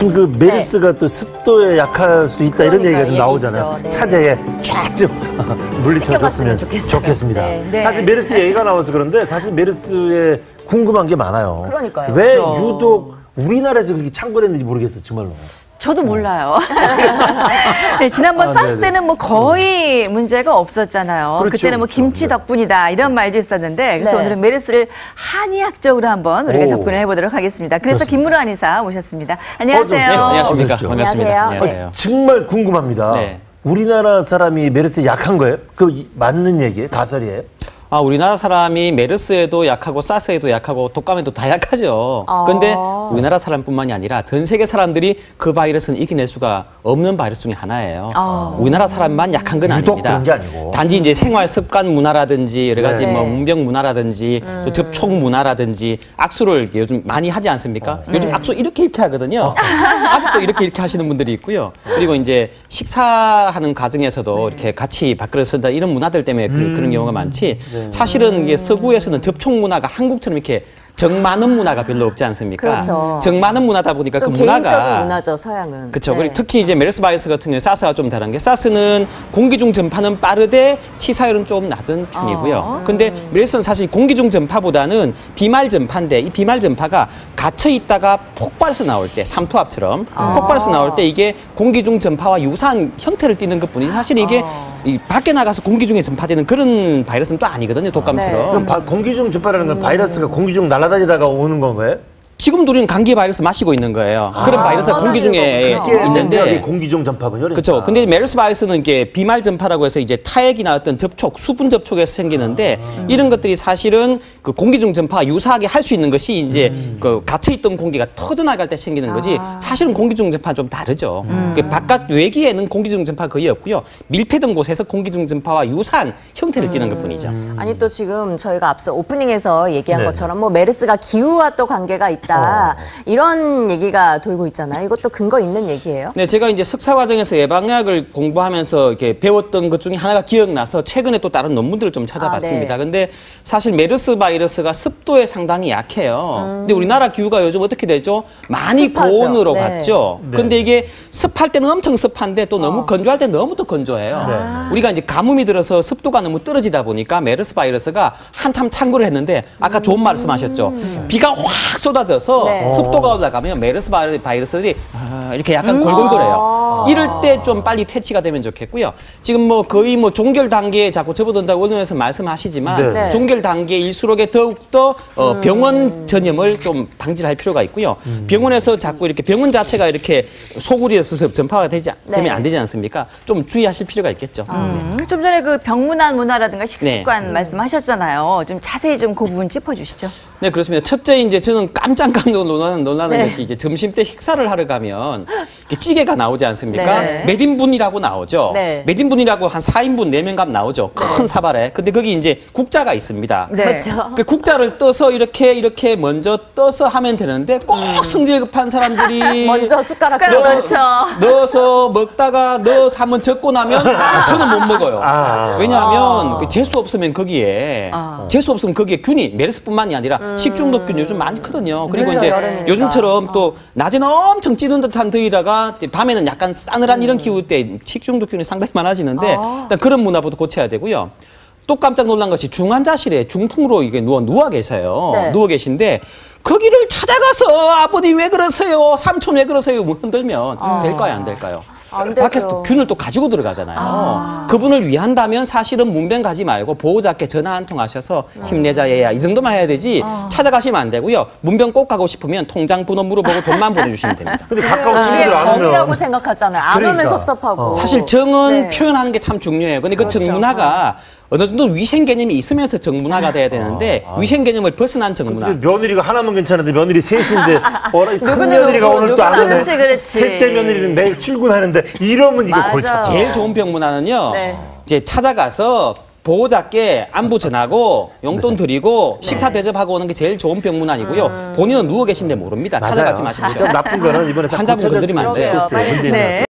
지금 그 메르스가 또 습도에 약할 수도 있다 이런 얘기가 좀 나오잖아요. 네. 차제에 쫙 좀 물리쳐줬으면 좋겠습니다. 네. 사실 메르스 얘기가 나와서 그런데 사실 메르스에 궁금한 게 많아요. 그러니까요. 왜 유독 우리나라에서 그렇게 창궐했는지 모르겠어요, 정말로. 저도 몰라요. 네, 지난번 사스 때는 뭐 거의 문제가 없었잖아요. 그렇죠, 그때는 뭐 김치 덕분이다 이런 말도 있었는데 그래서 오늘은 메르스를 한의학적으로 한번 우리가 접근을 해보도록 하겠습니다. 그래서 좋습니다. 김무로 한의사 모셨습니다. 안녕하세요. 네, 안녕하십니까. 어서 반갑습니다. 안녕하세요. 정말 궁금합니다. 네. 우리나라 사람이 메르스에 약한 거예요? 그 맞는 얘기예요? 가설이에요? 우리나라 사람이 메르스에도 약하고 사스에도 약하고 독감에도 다 약하죠. 그런데 우리나라 사람뿐만이 아니라 전 세계 사람들이 그 바이러스는 이겨낼 수가 없는 바이러스 중에 하나예요. 우리나라 사람만 약한 건 유독 아닙니다. 그런 게 아니고. 단지 이제 생활 습관 문화라든지 여러 가지 네. 뭐 문병 문화라든지 또 접촉 문화라든지 악수를 요즘 많이 하지 않습니까? 요즘 악수 이렇게 하거든요. 아직도 이렇게 하시는 분들이 있고요. 그리고 이제 식사하는 과정에서도 이렇게 같이 밥그릇 쓴다 이런 문화들 때문에 그런 경우가 많지. 사실은 이게 서구에서는 접촉 문화가 한국처럼 이렇게 정 많은 문화가 별로 없지 않습니까? 그렇죠. 정 많은 문화다 보니까 그 좀 문화가 개인적인 문화죠, 서양은. 그렇죠. 네. 그리고 특히 이제 메르스 바이러스 같은 경우에 사스와 좀 다른 게 사스는 공기 중 전파는 빠르되 치사율은 좀 낮은 편이고요. 근데 메르스는 사실 공기 중 전파보다는 비말 전파인데 이 비말 전파가 갇혀 있다가 폭발해서 나올 때 삼투압처럼 폭발해서 나올 때 이게 공기 중 전파와 유사한 형태를 띠는 것뿐이지 사실 이게 이 밖에 나가서 공기 중에 전파되는 그런 바이러스는 또 아니거든요. 독감처럼. 그럼 공기 중 전파라는 건 바이러스가 공기 중 날아다니다가 오는 건가요? 지금 우리는 감기 바이러스 마시고 있는 거예요. 그런 바이러스가 공기 중에 있는데 공기 중 전파군요. 그렇죠. 근데 메르스 바이러스는 이게 비말 전파라고 해서 이제 타액이나 어떤 접촉, 수분 접촉에서 생기는데 이런 것들이 사실은 그 공기 중 전파와 유사하게 할 수 있는 것이 이제 그 갇혀 있던 공기가 터져 나갈 때 생기는 거지. 사실은 공기 중 전파는 좀 다르죠. 그 바깥 외기에는 공기 중 전파가 거의 없고요. 밀폐된 곳에서 공기 중 전파와 유사한 형태를 띠는 것뿐이죠. 아니 또 지금 저희가 앞서 오프닝에서 얘기한 네. 것처럼 뭐 메르스가 기후와 또 관계가 있다. 이런 얘기가 돌고 있잖아요. 이것도 근거 있는 얘기예요? 네, 제가 이제 석사 과정에서 예방약을 공부하면서 이렇게 배웠던 것 중에 하나가 기억나서 최근에 또 다른 논문들을 좀 찾아봤습니다. 근데 사실 메르스 바이러스가 습도에 상당히 약해요. 근데 우리나라 기후가 요즘 어떻게 되죠? 많이 습하죠. 고온으로 네. 갔죠. 근데 이게 습할 때는 엄청 습한데 또 너무 건조할 때 너무 또 건조해요. 우리가 이제 가뭄이 들어서 습도가 너무 떨어지다 보니까 메르스 바이러스가 한참 창궐을 했는데 아까 좋은 말씀하셨죠. 비가 확 쏟아져서 습도가 올라가면 메르스 바이러스들이 이렇게 약간 골골거려요. 이럴 때 좀 빨리 퇴치가 되면 좋겠고요. 지금 뭐 거의 뭐 종결 단계에 자꾸 접어든다고 언론에서 말씀하시지만 네. 종결 단계일수록에 더욱더 병원 전염을 좀 방지를 할 필요가 있고요. 병원에서 자꾸 이렇게 병원 자체가 이렇게 소굴이어서 전파가 되면 안 되지 않습니까? 좀 주의하실 필요가 있겠죠. 좀 전에 그 병문안 문화라든가 식습관 말씀하셨잖아요. 좀 자세히 좀 그 부분 짚어주시죠. 네, 그렇습니다. 첫째, 이제 저는 깜짝 놀라는 것이 이제 점심 때 식사를 하러 가면 이렇게 찌개가 나오지 않습니까? 네. 몇 인분이라고 나오죠. 네. 몇 인분이라고 한 4인분, 4명 값 나오죠. 큰 사발에. 근데 거기 이제 국자가 있습니다. 그렇죠. 그 국자를 떠서 이렇게 먼저 떠서 하면 되는데 꼭 성질 급한 사람들이 먼저 숟가락 넣어서 먹다가 넣어서 한번 적고 나면 저는 못 먹어요. 왜냐하면 그 재수 없으면 거기에 균이 메르스뿐만이 아니라 식중독균 요즘 많거든요. 그리고 그렇죠, 이제 여름이니까. 요즘처럼 또 낮에는 엄청 찌는 듯한 더위다가 밤에는 약간 싸늘한 이런 기후 때 식중독균이 상당히 많아지는데 일단 그런 문화부터 고쳐야 되고요. 또 깜짝 놀란 것이 중환자실에 중풍으로 이게 누워 계세요. 네. 누워 계신데 거기를 찾아가서 아버님 왜 그러세요? 삼촌 왜 그러세요? 뭐 흔들면 될까요? 안 될까요? 안 되죠. 밖에서 균을 또 가지고 들어가잖아요. 그분을 위한다면 사실은 문병 가지 말고 보호자께 전화 한 통 하셔서 힘내자 얘야 이 정도만 해야 되지 찾아가시면 안 되고요. 문병 꼭 가고 싶으면 통장 번호 물어보고 돈만 보내주시면 됩니다. 근데 가까운 이게 친구들 안 정이라고 오면 생각하잖아요. 안 그러니까. 오면 섭섭하고. 사실 정은 네. 표현하는 게 참 중요해요. 근데 그 그렇죠. 정문화가 어느 정도 위생 개념이 있으면서 정문화가 돼야 되는데 위생 개념을 벗어난 정문화. 며느리가 하나면 괜찮은데 며느리 셋인데 큰 누구는 며느리가 누구, 오늘 또 안 오네. 그렇지. 셋째 며느리는 매일 출근하는데 이러면 이거 맞아. 골치 아파. 제일 좋은 병문화는요. 네. 이제 찾아가서 보호자께 안부 전하고 용돈 드리고 식사 대접하고 오는 게 제일 좋은 병문안이고요. 본인은 누워 계신데 모릅니다. 찾아가지 마십니다. 진짜 나쁜 거는 이번에 환자분 건드리면 안 돼요. 문제인 것 같습니다.